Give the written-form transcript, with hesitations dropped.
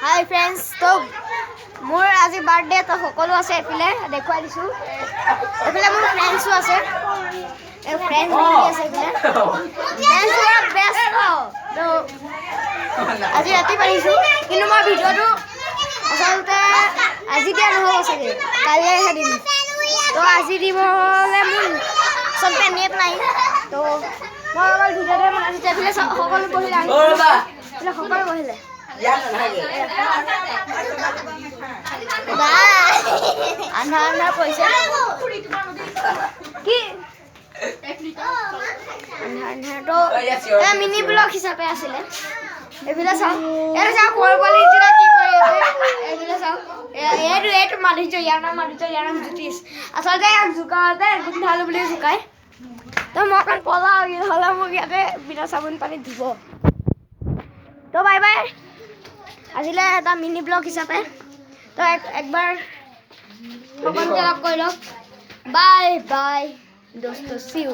হাই friends, তো মোৰ আজি বাৰ্থডে তো সকলো আছে এফালে দেখুৱাই দিছোঁ। এফালে মোৰ ফ্ৰেণ্ডছো আছে, ফ্ৰেণ্ডছ আছে এফালে ফ্ৰেণ্ডছ বেষ্ট। তো আজি ৰাতি পাৰিছোঁ, কিন্তু মই ভিডিঅ'টো আচলতে আজি দিয়া নহ'ব চাগে, কাইলৈহে দিম। তো আজি দিবলৈ মোৰ আচলতে নেট নাই, তো মই অকল ভিডিঅ'টোৱে বনাইছোঁ। এফালে সকলো বহিলে, সকলো বহিলে আন্ধাৰ কৈছে কি আন্ধাৰটো মিনি ব্লগ হিচাপে আছিলে। এইফালে চাওক, এইটো চাওক সৰু পোৱালি নিচিনা কি কৰি আছে। এইফালে চাওক, এইটো মাধুৰ্য, ইয়াৰ নাম মাধুৰ্য, ইয়াৰ নাম জ্যোতিষ। আচলতে ইয়াক জোকাওঁতে গোন্ধালো বুলি জোকায়। তো মই অকণ পলাওঁ, হ'লে মোক ইয়াতে বিনা চাবোন পানীত ধুব। তো বাই বাই, আজিলৈ এটা মিনি ব্লগ হিচাপে। তো একবাৰ সকলোকে লগ কৰি লওক। বাই বাই দোস্ত, চিউ।